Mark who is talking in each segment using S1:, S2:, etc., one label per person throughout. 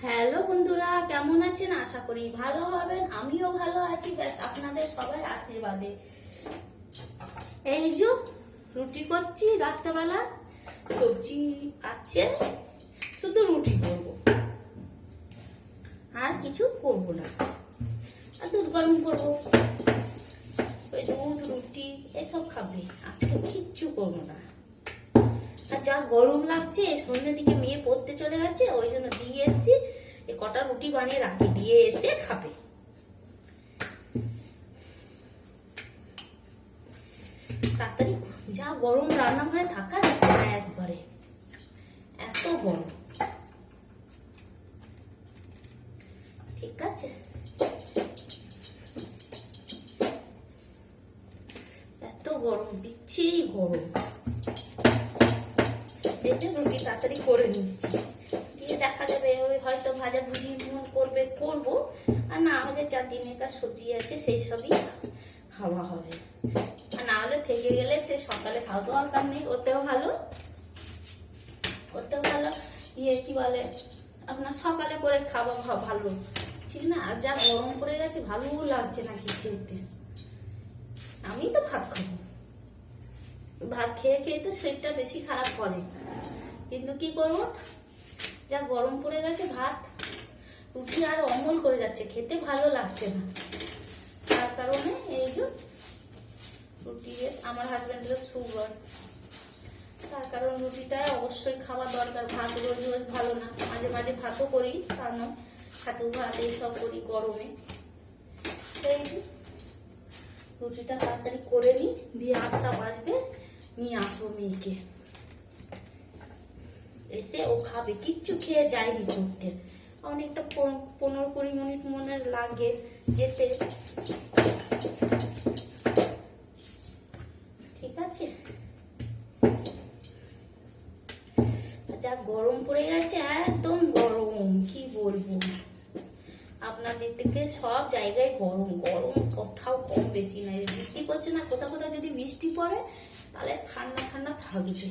S1: Hello বন্ধুরা, কেমন আছেন? আশা করি ভালো হবেন। আমিও ভালো আছি, ব্যাস আপনাদের সবার আশীর্বাদে। এই যে রুটি করছি রাত্রেবেলা, সবজি আছে, শুধু রুটি করব, আর কিছু করব না। আর দুধ গরম করবো, ওই দুধ রুটি এসব খাবে, আজকে কিচ্ছু করবো না। আর যা গরম লাগছে, সন্ধ্যের দিকে মেয়ে পড়তে চলে গেছে, ওই জন্য দিয়ে এসছি। কটা রুটি বানিয়ে রাখি, দিয়ে এসে খাবে। তাড়াতাড়ি, যা গরম রান্নাঘরে থাকা যাচ্ছে না একবারে, এত গরম। ঠিক আছে, এত গরম, বিচ্ছিরি গরম। রুটি তাড়াতাড়ি করে নিচ্ছি, দিয়ে দেখা যাবে ওই হয়তো ভাজা ভুজি করবো, আর না হলে চাটনি মেকার সবজি আছে, সেই সবই খাওয়া হবে। আর না হলে থেকে গেলে সে সকালে খাওয়া দরকার নেই, ওতেও ভালো কি বলে আপনার সকালে করে খাওয়া ভালো, ঠিক না? আর যা গরম পড়ে গেছে, ভালো লাগছে না কি খেতে। আমি তো ভাত খাবো, ভাত খেয়ে খেয়ে তো শরীরটা বেশি খারাপ করে, কিন্তু কি করবো, যা গরম পড়ে গেছে, ভাত রুটি আর অমল করে যাচ্ছে, খেতে ভালো লাগছে না। তার কারণে এই যে রুটি, আমার হাজবেন্ডের সুগার, তার কারণ রুটিটা অবশ্যই খাওয়া দরকার। ভাত রোজ রোজ ভালো না, মাঝে মাঝে ভাতও করি, তা নয় ছাতু ভাত এইসব করি গরমে। এই যে রুটিটা তাড়াতাড়ি করে নিই, দিয়ে 8টা বাজবে, নিয়ে আসবো মেয়েকে, এসে ও খাবে। কিচ্ছু খেয়ে যায়নি পড়তে, অনেকটা 15-20 মিনিট মনে লাগে যেতে। ঠিক আছে, যা গরম পড়ে গেছে, একদম গরম, কি বলবো। আপনাদের থেকে সব জায়গায় গরম গরম, কোথাও কম বেশি নাই। বৃষ্টি পড়ছে না, কোথাও কোথাও যদি বৃষ্টি পড়ে তাহলে ঠান্ডা ঠান্ডা থাকবে।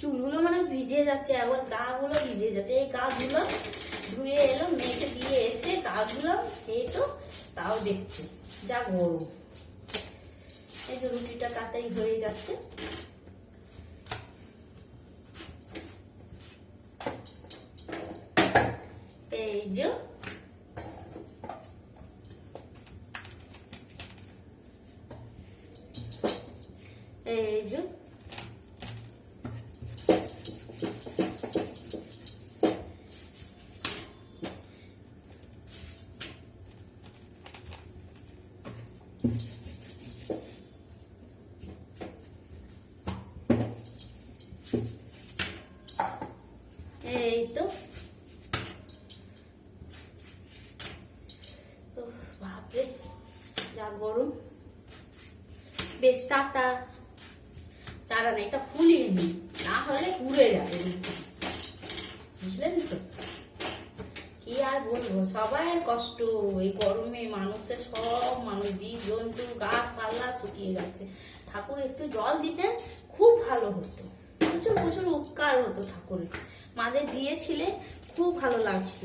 S1: চুলগুলো মানে ভিজে যাচ্ছে, আবার গা গুলো ভিজে যাচ্ছে। এই গা গুলো ধুয়ে এলো, মেয়েকে দিয়ে এসে গা গুলো এই তো, তাও দেখছে যা গরম। এই যে রুটিটা তাড়াতাড়ি হয়ে যাচ্ছে। এই যে এই যে এই তো, বাপরে যা গরম। বেশ, টাটা টাটা না, এটা ফুলিয়ে নি, না হলে উড়ে যাবে, বুঝলেন তো? কি আর বলবো, সবার কষ্ট এই গরমে। মানুষের সব মানুষ, জীব জন্তু, গাছপালা শুকিয়ে যাচ্ছে। ঠাকুর একটু জল দিতেন, খুব ভালো হতো, প্রচুর প্রচুর উপকার হতো ঠাকুরের। মাঝে দিয়েছিলে, খুব ভালো লাগছিল।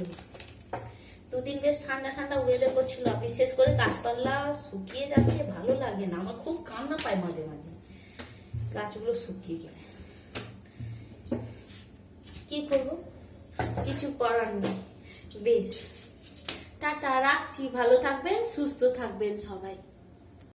S1: দুদিন বেশ ঠান্ডা ঠান্ডা ওয়েদার করছিল, বিশেষ করে গাছপালা শুকিয়ে যাচ্ছে, ভালো লাগে না। আমার খুব কান্না পায় মাঝে মাঝে গাছগুলো শুকিয়ে গেলে। কি করবো, কিছু করার নেই। বেশ, টাটা, রাখছি। ভালো থাকবেন, সুস্থ থাকবেন সবাই।